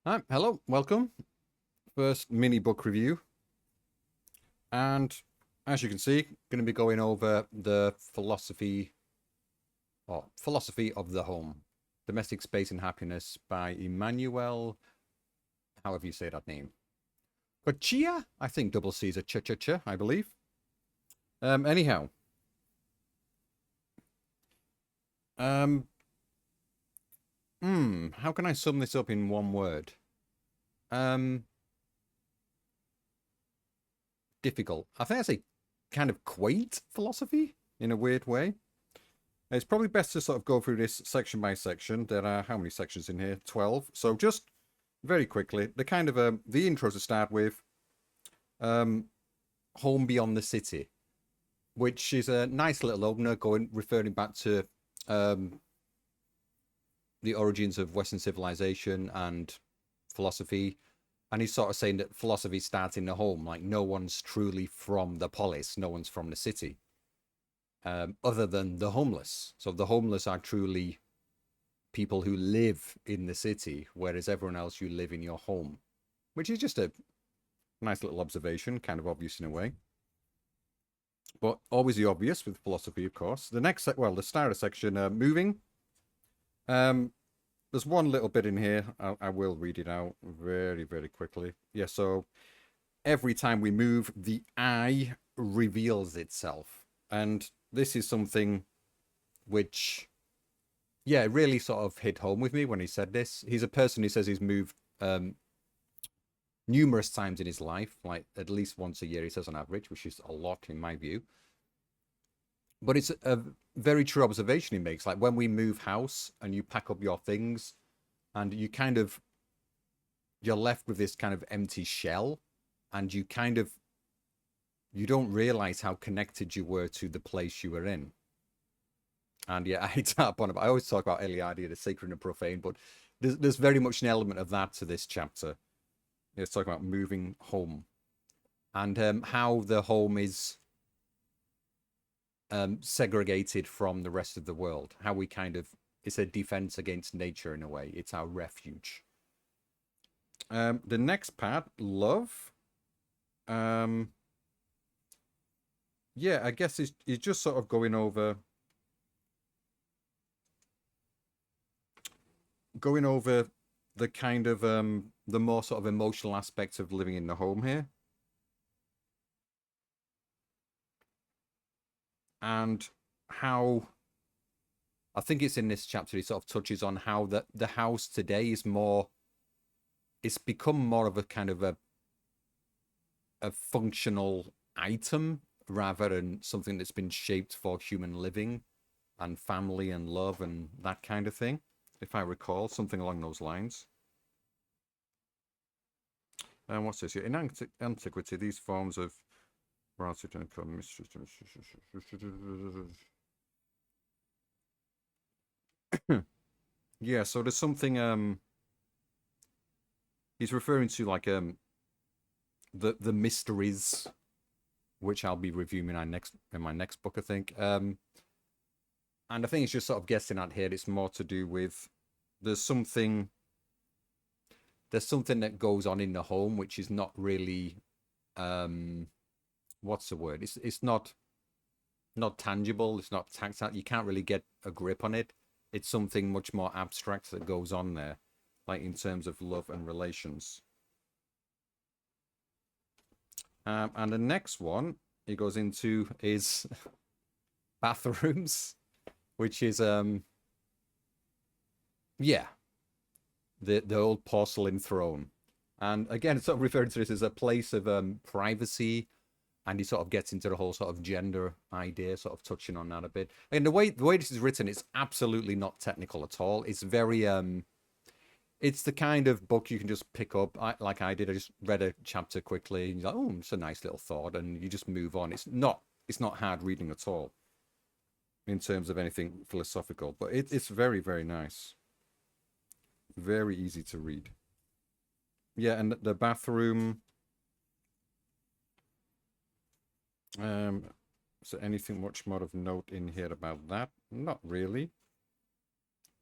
Hi, hello, welcome. First mini book review. And as you can see, going to be going over the philosophy of the home. Domestic Space and Happiness by Emmanuel, however you say that name. Coccia? I think double C's a ch-ch-ch, I believe. Anyhow, um, how can I sum this up in one word? Um, Difficult. I think that's a kind of quaint philosophy in a weird way. It's probably best to sort of go through this section by section. There are how many sections in here? 12. So just very quickly, the kind of the intro to start with, um, Home Beyond the City, which is a nice little opener going referring back to um, the origins of Western civilization and philosophy. And he's sort of saying that philosophy starts in the home, like no one's truly from the polis, no one's from the city, other than the homeless. So the homeless are truly people who live in the city, whereas everyone else you live in your home, which is just a nice little observation, kind of obvious in a way, but always the obvious with philosophy, of course. The next, the starter section, moving. Um, there's one little bit in here. I will read it out very, very quickly. Yeah, so every time we move, the I reveals itself, and this is something which yeah, it really sort of hit home with me when he said this. He's a person who says he's moved numerous times in his life, like at least once a year, he says on average, which is a lot in my view. But it's a very true observation he makes. Like when we move house and you pack up your things and you're left with this kind of empty shell and you don't realize how connected you were to the place you were in. And yeah, I hate to harp on it, but I always talk about Eliade, the sacred and profane, but there's very much an element of that to this chapter. It's talking about moving home and how the home is segregated from the rest of the world. How we kind of it's a defense against nature in a way. It's our refuge. The next part, love. Um, yeah, I guess it's just sort of going over the kind of the more sort of emotional aspects of living in the home here. And how I think it's in this chapter he sort of touches on how the house today is more it's become more of a kind of a functional item rather than something that's been shaped for human living and family and love and that kind of thing, if I recall, something along those lines. And what's this here? In antiquity, these forms of yeah, so there's something he's referring to like the mysteries which I'll be reviewing in my next book, I think. And I think it's just sort of guessing at here. It's more to do with there's something there's something that goes on in the home which is not really what's the word? It's not tangible. It's not tactile. You can't really get a grip on it. It's something much more abstract that goes on there, like in terms of love and relations. And the next one he goes into is bathrooms, which is yeah, the old porcelain throne. And again, it's sort of referring to this as a place of privacy, and he sort of gets into the whole sort of gender idea, sort of touching on that a bit. And the way this is written, it's absolutely not technical at all. It's very it's the kind of book you can just pick up, like I did. I just read a chapter quickly, and you're like, oh, it's a nice little thought, and you just move on. It's not hard reading at all in terms of anything philosophical, but it's very very nice, very easy to read. Yeah, and the bathroom. Um, so anything much more of note in here about that? Not really.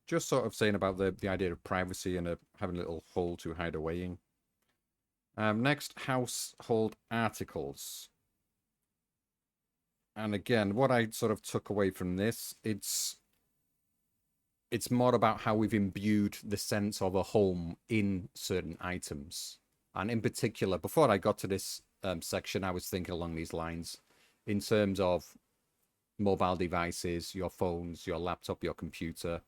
just sort of saying about the idea of privacy and having a little hole to hide away in. Next, household articles. And again, what I sort of took away from this, it's more about how we've imbued the sense of a home in certain items. And in particular, before I got to this section, I was thinking along these lines in terms of mobile devices, your phones, your laptop, your computer.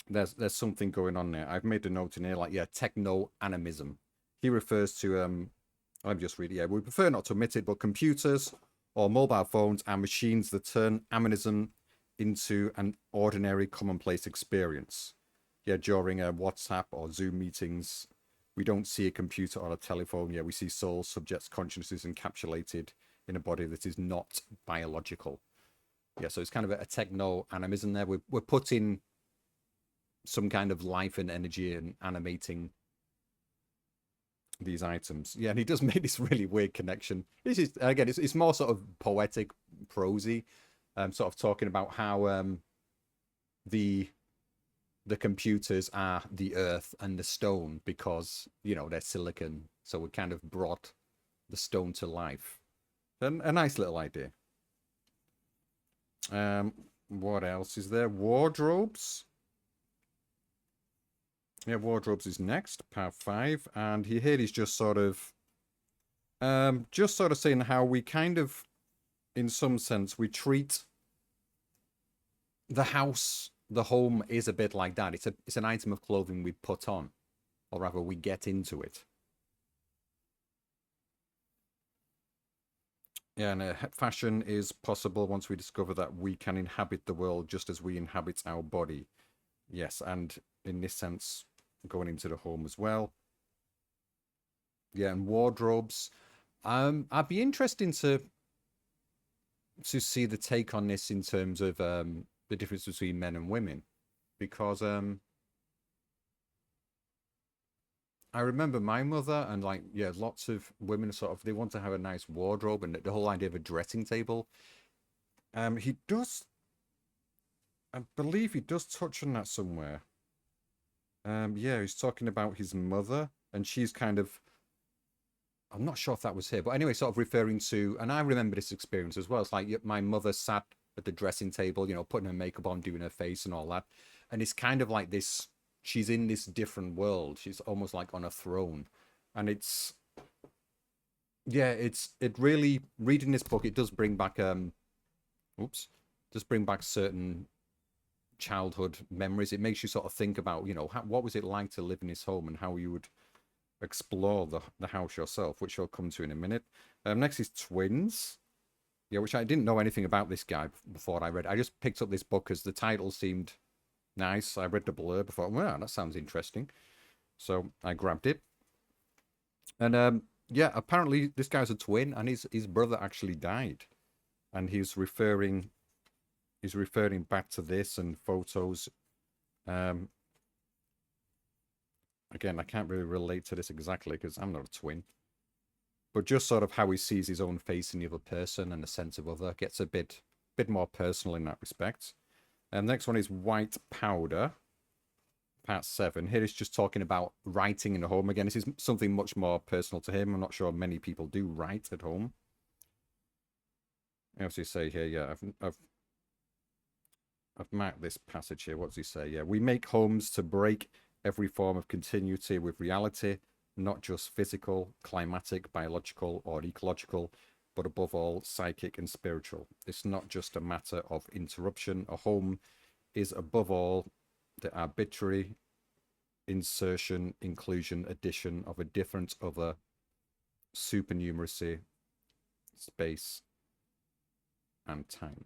There's something going on there. I've made a note in here, like, yeah, techno-animism. He refers to, I'm just reading, yeah, we prefer not to admit it, but computers or mobile phones are machines that turn animism into an ordinary commonplace experience. Yeah, during WhatsApp or Zoom meetings, we don't see a computer or a telephone. Yeah, we see souls, subjects, consciousnesses encapsulated in a body that is not biological. Yeah, so it's kind of a techno-animism there. We're putting some kind of life and energy and animating these items. Yeah, and he does make this really weird connection. This is, again, it's more sort of poetic, prosy, sort of talking about how the computers are the earth and the stone because, you know, they're silicon. So we kind of brought the stone to life. And a nice little idea. What else is there? Wardrobes. Yeah, wardrobes is next, part 5, and here he's just sort of saying how we kind of, in some sense, we treat the house, the home is a bit like that. It's an item of clothing we put on, or rather, we get into it. Yeah, and fashion is possible once we discover that we can inhabit the world just as we inhabit our body. Yes, and in this sense, going into the home as well. Yeah, and wardrobes. I'd be interested to see the take on this in terms of the difference between men and women, because I remember my mother and, like, yeah, lots of women sort of, they want to have a nice wardrobe and the whole idea of a dressing table. He does, I believe he does touch on that somewhere. Yeah, he's talking about his mother, and she's kind of, I'm not sure if that was here, but anyway, sort of referring to, and I remember this experience as well. It's like my mother sat at the dressing table, you know, putting her makeup on, doing her face and all that. And it's kind of like this, she's in this different world. She's almost like on a throne. And it's, yeah, it really, reading this book, it does bring back, does bring back certain childhood memories. It makes you sort of think about, you know, what was it like to live in this home and how you would explore the house yourself, which I'll come to in a minute. Next is twins. Yeah, which I didn't know anything about this guy before I read. I just picked up this book because the title seemed nice. I read the blurb before, well, that sounds interesting. So I grabbed it. And yeah, apparently this guy's a twin, and his brother actually died. And he's referring back to this and photos. Again, I can't really relate to this exactly because I'm not a twin. But just sort of how he sees his own face in the other person and the sense of other gets a bit more personal in that respect. And the next one is White Powder, part 7. Here he's just talking about writing in the home. Again, this is something much more personal to him. I'm not sure many people do write at home. As you say here, yeah, I've marked this passage here. What does he say? Yeah, we make homes to break every form of continuity with reality, not just physical, climatic, biological, or ecological, but above all, psychic and spiritual. It's not just a matter of interruption. A home is above all the arbitrary insertion, inclusion, addition of a different other supernumeracy, space, and time.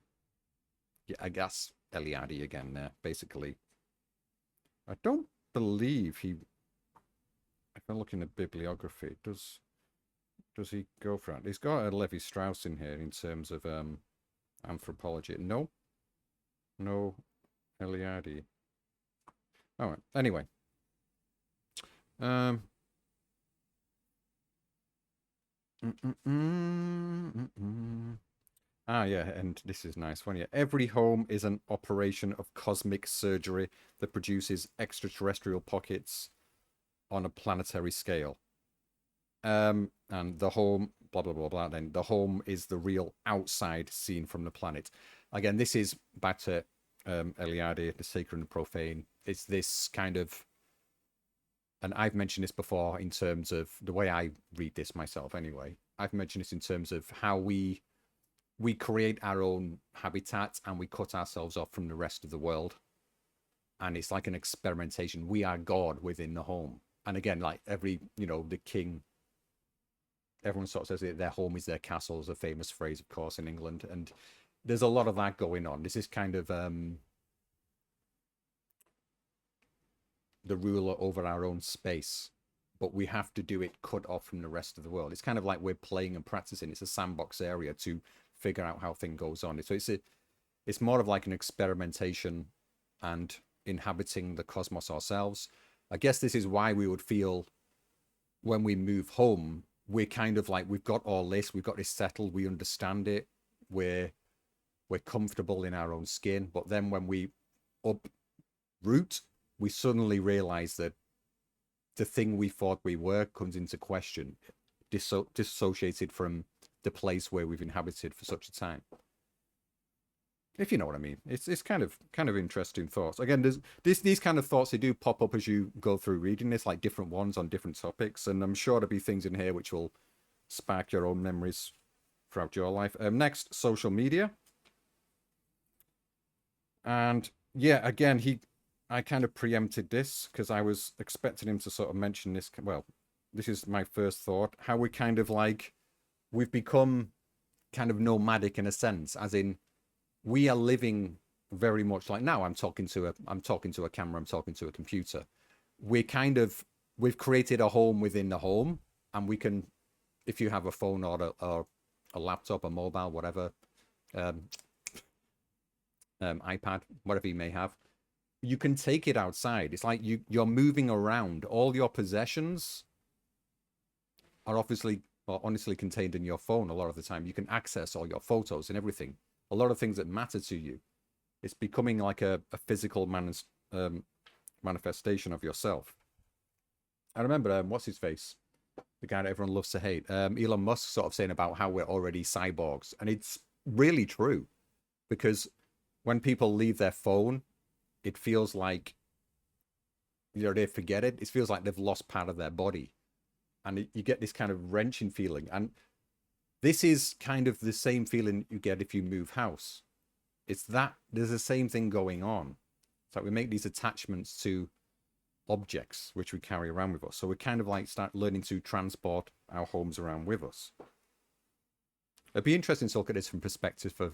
Yeah, I guess Eliade again there, basically. I don't believe he, if I look in the bibliography, does he go for it? He's got a Levi Strauss in here in terms of anthropology. No Eliade. All right. Anyway, um, Ah, yeah, and this is nice one. Yeah, every home is an operation of cosmic surgery that produces extraterrestrial pockets on a planetary scale. And the home, blah blah blah blah. Then the home is the real outside scene from the planet. Again, this is back to Eliade, the sacred and profane. It's this kind of, and I've mentioned this before in terms of the way I read this myself. Anyway, I've mentioned this in terms of how we create our own habitat and we cut ourselves off from the rest of the world, and it's like an experimentation. We are God within the home. And again, like every, the king, everyone sort of says that their home is their castle, is a famous phrase, of course, in England. And there's a lot of that going on. This is kind of the ruler over our own space, but we have to do it cut off from the rest of the world. It's kind of like we're playing and practicing. It's a sandbox area to figure out how thing goes on. So it's more of like an experimentation and inhabiting the cosmos ourselves. I guess this is why we would feel when we move home, we're kind of like, we've got all this, we've got this settled, we understand it, we're comfortable in our own skin. But then when we uproot, we suddenly realize that the thing we thought we were comes into question, dissociated from the place where we've inhabited for such a time. If you know what I mean. It's kind of interesting thoughts. Again, there's these kind of thoughts, they do pop up as you go through reading this, like different ones on different topics, and I'm sure there'll be things in here which will spark your own memories throughout your life. Next, social media. And yeah, again, I kind of preempted this because I was expecting him to sort of mention this. Well, this is my first thought. How we kind of like, we've become kind of nomadic in a sense, as in we are living very much like now. I'm talking to a camera, I'm talking to a computer. We've created a home within the home, and we can, if you have a phone or a laptop, a mobile, whatever, um, iPad, whatever you may have, you can take it outside. It's like you're moving around. All your possessions are obviously or honestly contained in your phone. A lot of the time you can access all your photos and everything, a lot of things that matter to you. It's becoming like a physical manifestation of yourself. I remember what's his face, the guy that everyone loves to hate, Elon Musk, sort of saying about how we're already cyborgs. And it's really true, because when people leave their phone, it feels like, they forget it. It feels like they've lost part of their body. And you get this kind of wrenching feeling. And this is kind of the same feeling you get if you move house. It's that there's the same thing going on. It's like we make these attachments to objects which we carry around with us. So we kind of like start learning to transport our homes around with us. It'd be interesting to look at this from perspective of,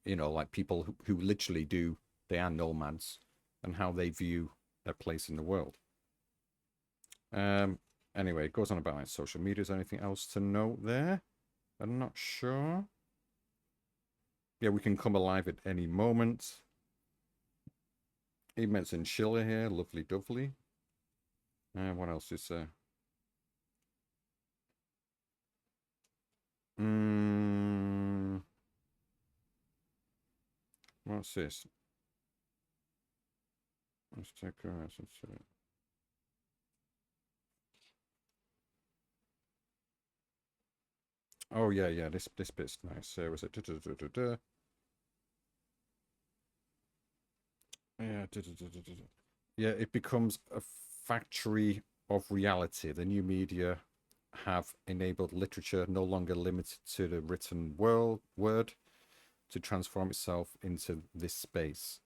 like people who literally they are nomads, and how they view their place in the world. Anyway, it goes on about like social media. Is there anything else to note there? I'm not sure. Yeah, we can come alive at any moment. He mentioned Schiller here, lovely dovely. What else is there? What's this? Let's take a Oh yeah, this bit's nice. Was it? Yeah, yeah. It becomes a factory of reality. The new media have enabled literature, no longer limited to the written word, to transform itself into this space.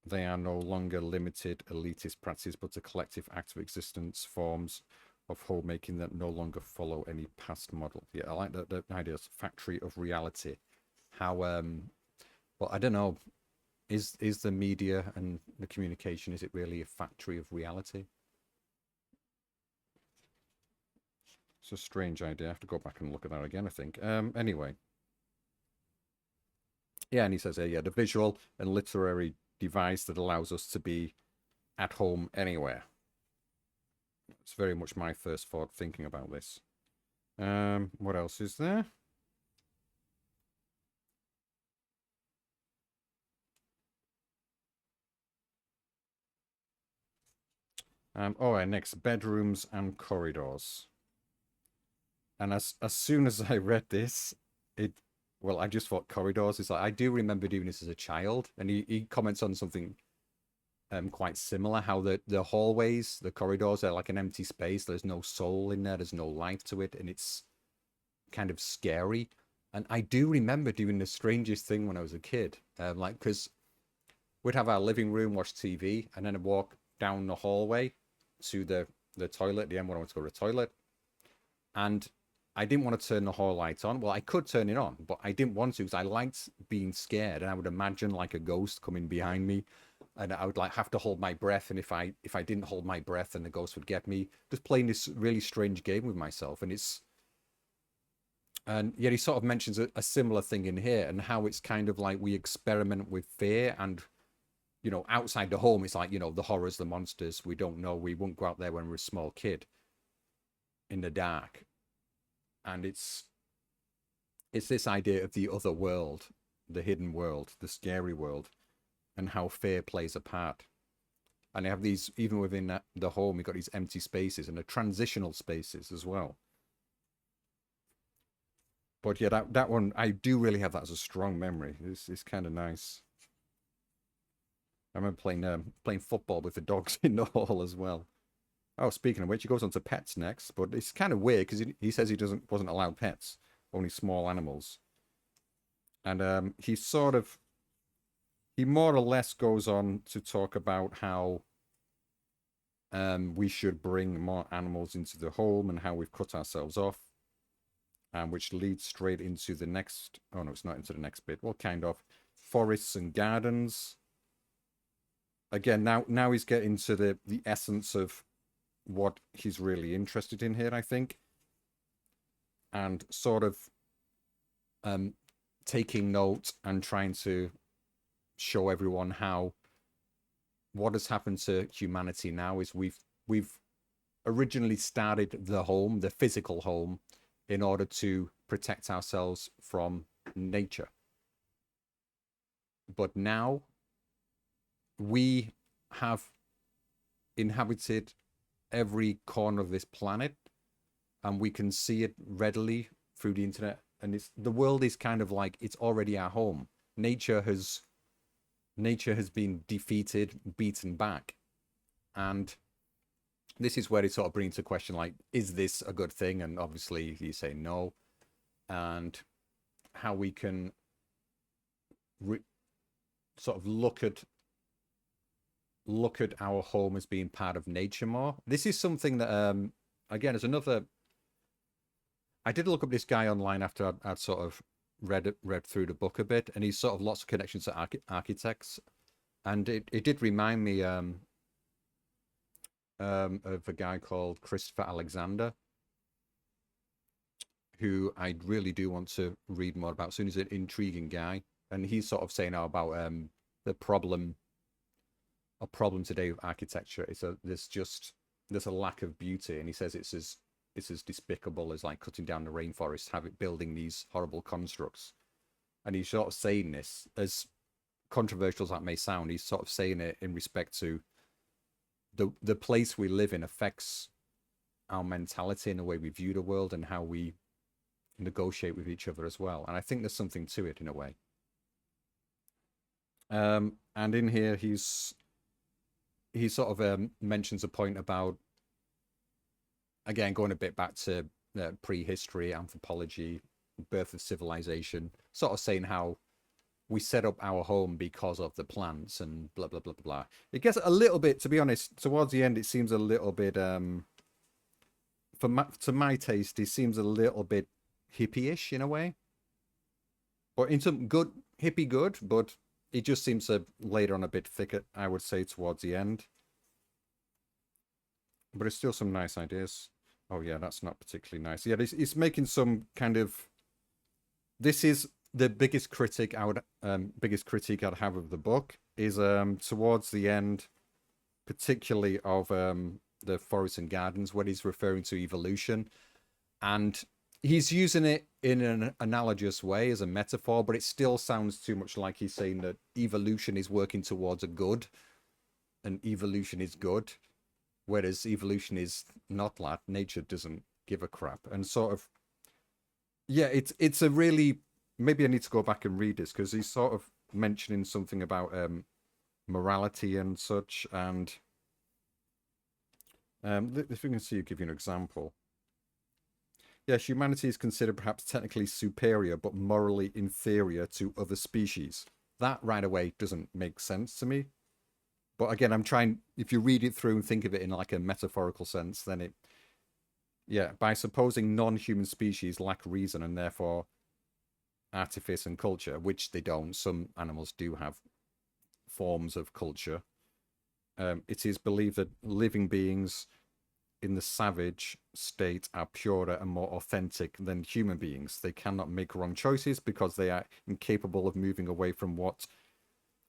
They are no longer limited elitist practices, but a collective act of existence, forms of homemaking that no longer follow any past model. Yeah, I like the idea of factory of reality. How well, I don't know, is the media and the communication, is it really a factory of reality? It's a strange idea. I have to go back and look at that again, I think. Anyway. Yeah, and he says, yeah, the visual and literary device that allows us to be at home anywhere. It's very much my first thought thinking about this. What else is there? All right, next, bedrooms and corridors. And as soon as I read this, it well, I just thought corridors. It's like I do remember doing this as a child, and he comments on something quite similar. How the hallways, the corridors are like an empty space. There's no soul in there. There's no life to it, and it's kind of scary. And I do remember doing the strangest thing when I was a kid, like because we'd have our living room, watch TV, and then I'd walk down the hallway to the toilet. At the end when I went to go to the toilet, and I didn't want to turn the hall light on. Well, I could turn it on, but I didn't want to because I liked being scared, and I would imagine like a ghost coming behind me, and I would like have to hold my breath. And if I didn't hold my breath, then the ghost would get me. Just playing this really strange game with myself, and yet he sort of mentions a similar thing in here, and how it's kind of like we experiment with fear, and outside the home, it's like the horrors, the monsters. We don't know. We won't go out there when we're a small kid in the dark, and it's this idea of the other world, the hidden world, the scary world, and how fear plays a part. And they have these, even within the home, you've got these empty spaces and the transitional spaces as well. But yeah, that one, I do really have that as a strong memory. It's kind of nice. I remember playing football with the dogs in the hall as well. Oh, speaking of which, he goes on to pets next, but it's kind of weird because he says he wasn't allowed pets, only small animals. And he more or less goes on to talk about how we should bring more animals into the home and how we've cut ourselves off, which leads straight into the next. Oh no, it's not into the next bit. Well, kind of forests and gardens. Again, now he's getting to the essence of what he's really interested in here, I think, and sort of taking note and trying to show everyone how what has happened to humanity now is we've originally started the home, the physical home, in order to protect ourselves from nature. But now we have inhabited every corner of this planet, and we can see it readily through the internet, and the world is kind of like it's already our home. Nature has been defeated, beaten back, and this is where it sort of brings to question, like, is this a good thing? And obviously you say no. And how we can sort of look at our home as being part of nature more. This is something that again is another. I did look up this guy online after I'd sort of read through the book a bit, and he's sort of lots of connections to architects, and it did remind me of a guy called Christopher Alexander, who I really do want to read more about. Soon, he's an intriguing guy, and he's sort of saying now about the problem. A problem today with architecture is there's a lack of beauty, and he says it's as despicable as like cutting down the rainforest, building these horrible constructs. And he's sort of saying this, as controversial as that may sound, he's sort of saying it in respect to the place we live in affects our mentality and the way we view the world and how we negotiate with each other as well. And I think there's something to it in a way. And in here, he sort of mentions a point about, again, going a bit back to prehistory, anthropology, birth of civilization, sort of saying how we set up our home because of the plants and blah, blah, blah, blah, blah. It gets a little bit, to be honest, towards the end, it seems a little bit, to my taste, it seems a little bit hippie-ish in a way. But in some good, hippie good, but it just seems to later on a bit thicker, I would say, towards the end. But it's still some nice ideas. Oh yeah, that's not particularly nice. Yeah, it's making some kind of. This is the biggest critique I'd have of the book is towards the end, particularly of the forests and gardens, when he's referring to evolution, and he's using it in an analogous way as a metaphor, but it still sounds too much like he's saying that evolution is working towards a good, and evolution is good, whereas evolution is not that. Nature doesn't give a crap. And sort of, yeah, it's a really, maybe I need to go back and read this because he's sort of mentioning something about morality and such. And if we can see, give you an example. Yes, humanity is considered perhaps technically superior, but morally inferior to other species. That right away doesn't make sense to me. But again, I'm trying, if you read it through and think of it in like a metaphorical sense, then it, yeah, by supposing non-human species lack reason and therefore artifice and culture, which they don't, some animals do have forms of culture. It is believed that living beings in the savage state are purer and more authentic than human beings. They cannot make wrong choices because they are incapable of moving away from what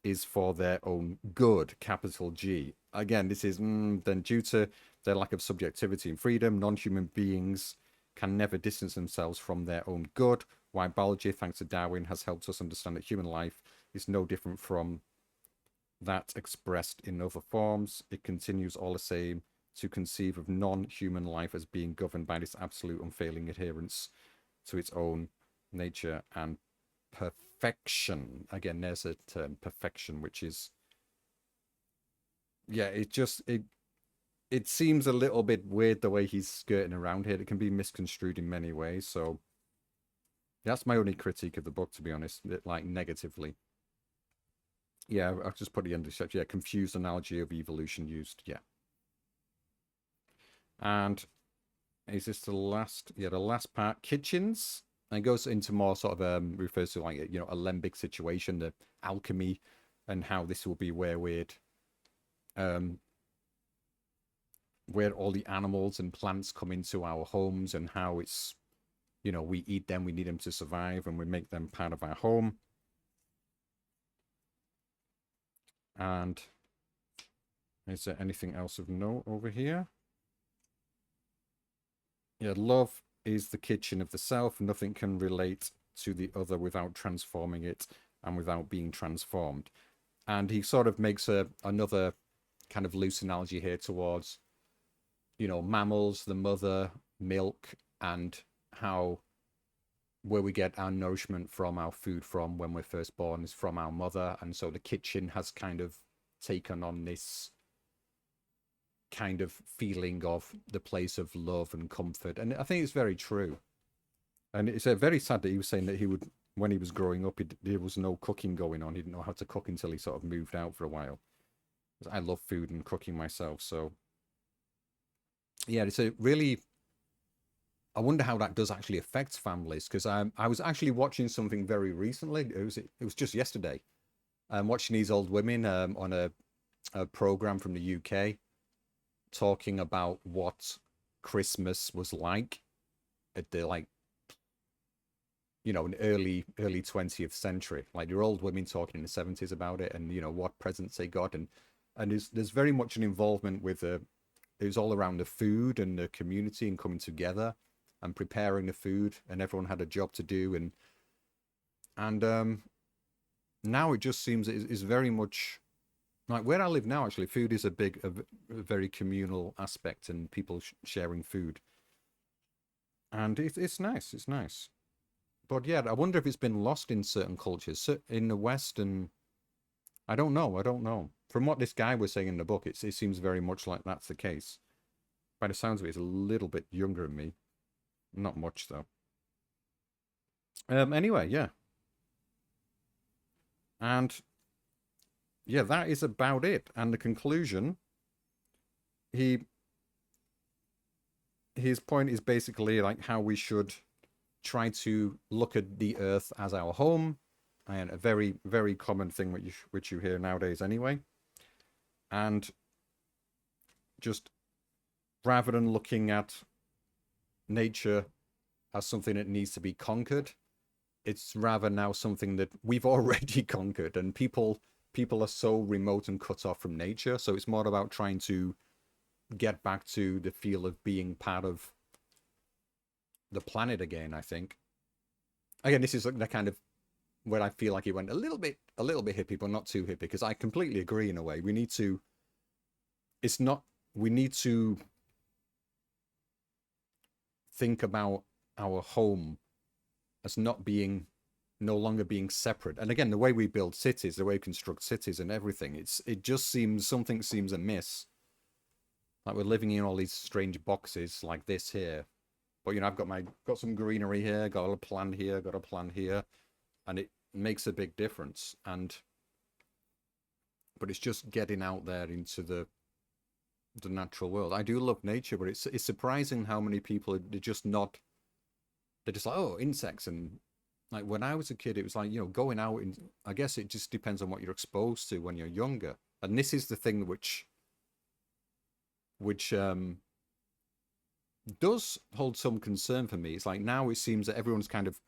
is for their own good, capital G. Again, this is then due to their lack of subjectivity and freedom, non-human beings can never distance themselves from their own good, while biology, thanks to Darwin, has helped us understand that human life is no different from that expressed in other forms. It continues all the same to conceive of non-human life as being governed by this absolute unfailing adherence to its own nature and perfection. Again, there's a term, perfection, which is, yeah, it seems a little bit weird the way he's skirting around here. It can be misconstrued in many ways. So that's my only critique of the book, to be honest, like negatively. Yeah, I'll just put the end of the yeah, confused analogy of evolution used. Yeah. And is this the last? Yeah, the last part, kitchens. And it goes into more sort of refers to like a limbic situation, the alchemy, and how this will be where all the animals and plants come into our homes, and how it's, we eat them, we need them to survive, and we make them part of our home. And is there anything else of note over here? Yeah, love is the kitchen of the self. Nothing can relate to the other without transforming it and without being transformed. And he sort of makes another kind of loose analogy here towards, mammals, the mother, milk, and how where we get our nourishment from, our food from when we're first born is from our mother. And so the kitchen has kind of taken on this kind of feeling of the place of love and comfort. And I think it's very true. And it's very sad that he was saying that when he was growing up, there was no cooking going on. He didn't know how to cook until he sort of moved out for a while. I love food and cooking myself. So yeah, it's a really, I wonder how that does actually affect families, because I was actually watching something very recently. It was just yesterday. I'm watching these old women on a program from the UK talking about what Christmas was like at the in early 20th century. Like your old women talking in the 70s about it, and what presents they got, and there's very much an involvement with it was all around the food and the community and coming together and preparing the food, and everyone had a job to do, and now it just seems it's very much like where I live now. Actually, food is a very communal aspect, and people sharing food, and it's nice. It's nice, but yeah, I wonder if it's been lost in certain cultures in the West, and I don't know. I don't know. From what this guy was saying in the book, it seems very much like that's the case. By the sounds of it, he's a little bit younger than me. Not much though. Anyway, yeah, and yeah, that is about it. And the conclusion, his point is basically like how we should try to look at the earth as our home, and a very, very common thing which you hear nowadays anyway. And just rather than looking at nature as something that needs to be conquered, it's rather now something that we've already conquered, and people are so remote and cut off from nature. So it's more about trying to get back to the feel of being part of the planet again, I think. Again, this is the kind of where I feel like he went a little bit hippie, but not too hippie, because I completely agree in a way. We need to, it's not we need to think about our home as not being, no longer being separate. And again, the way we build cities, the way we construct cities and everything, it just seems, something seems amiss. Like we're living in all these strange boxes like this here. But you know, got some greenery here, got a plant here, got a plant here, and it makes a big difference. But it's just getting out there into the natural world. I do love nature, but it's surprising how many people they're just not. They're just like, oh, insects. And like when I was a kid, it was like, you know, going out, and I guess it just depends on what you're exposed to when you're younger. And this is the thing which does hold some concern for me. It's like now it seems that everyone's kind of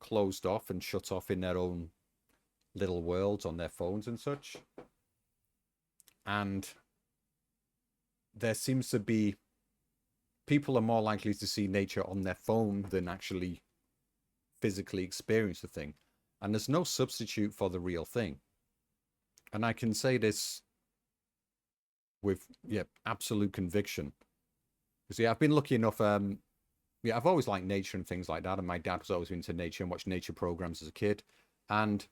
closed off and shut off in their own little worlds on their phones and such. And there seems to be, people are more likely to see nature on their phone than actually physically experience the thing. And there's no substitute for the real thing. And I can say this with absolute conviction. Because I've been lucky enough, I've always liked nature and things like that. And my dad was always into nature and watched nature programs as a kid. And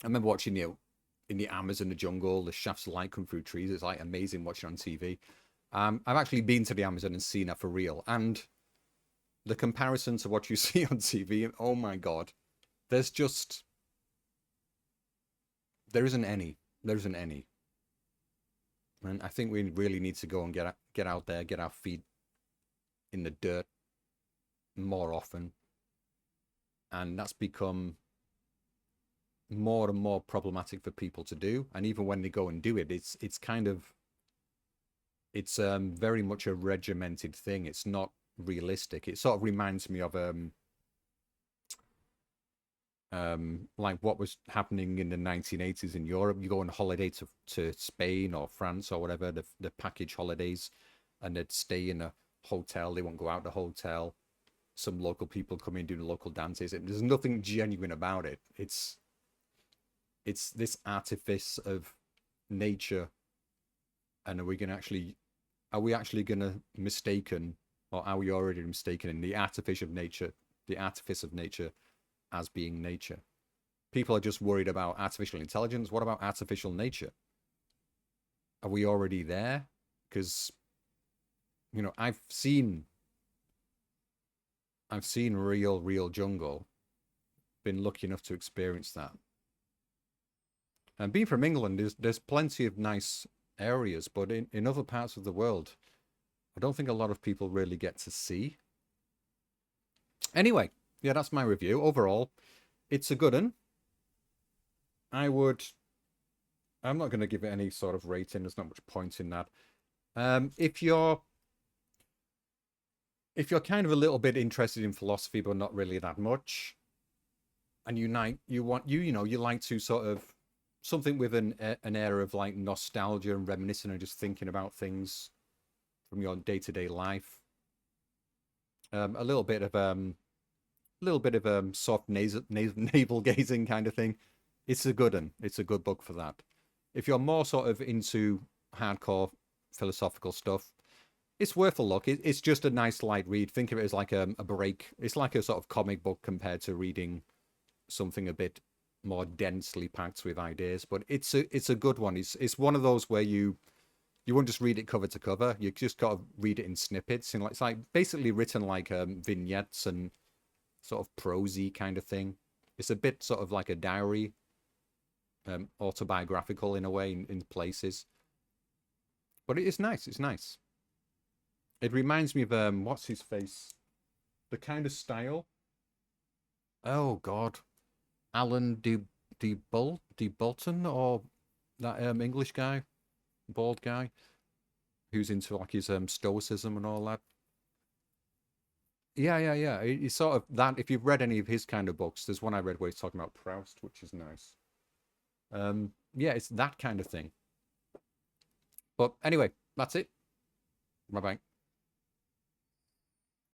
I remember watching, you know, in the Amazon, the jungle, the shafts of light come through trees. It's like amazing watching on TV. I've actually been to the Amazon and seen that for real. And the comparison to what you see on TV, oh my God, there isn't any. There isn't any. And I think we really need to go and get out there, get our feet in the dirt more often. And that's become more and more problematic for people to do. And even when they go and do it, it's very much a regimented thing. It's not realistic. It sort of reminds me of like what was happening in the 1980s in Europe. You go on holiday to Spain or France or whatever, the package holidays, and they'd stay in a hotel. They won't go out the hotel. Some local people come in doing local dances. There's nothing genuine about it. It's this artifice of nature. And are we actually gonna mistaken, or are we already mistaken in the artifice of nature as being nature? People are just worried about artificial intelligence. What about artificial nature? Are we already there? Because, you know, I've seen real jungle. Been lucky enough to experience that. And being from England, there's plenty of nice areas, but in other parts of the world, I don't think a lot of people really get to see. Anyway, yeah, that's my review. Overall, it's a good one. I'm not going to give it any sort of rating. There's not much point in that. If you're kind of a little bit interested in philosophy, but not really that much, and you like to sort of something with an air of like nostalgia and reminiscing and just thinking about things from your day-to-day life. A little bit of soft navel gazing kind of thing. It's a good one. It's a good book for that. If you're more sort of into hardcore philosophical stuff, it's worth a look. It's just a nice light read. Think of it as like a break. It's like a sort of comic book compared to reading something a bit more densely packed with ideas. But it's a good one. It's one of those where you won't just read it cover to cover. You just got to read it in snippets. And it's like basically written like vignettes and sort of prosy kind of thing. It's a bit sort of like a diary, autobiographical in a way in places. But it is nice. It's nice. It reminds me of what's his face? The kind of style. Oh God, Alan Bolton, or that English guy, bald guy, who's into like his stoicism and all that. Yeah. It's sort of that. If you've read any of his kind of books, there's one I read where he's talking about Proust, which is nice. Yeah, it's that kind of thing. But anyway, that's it. Bye bye.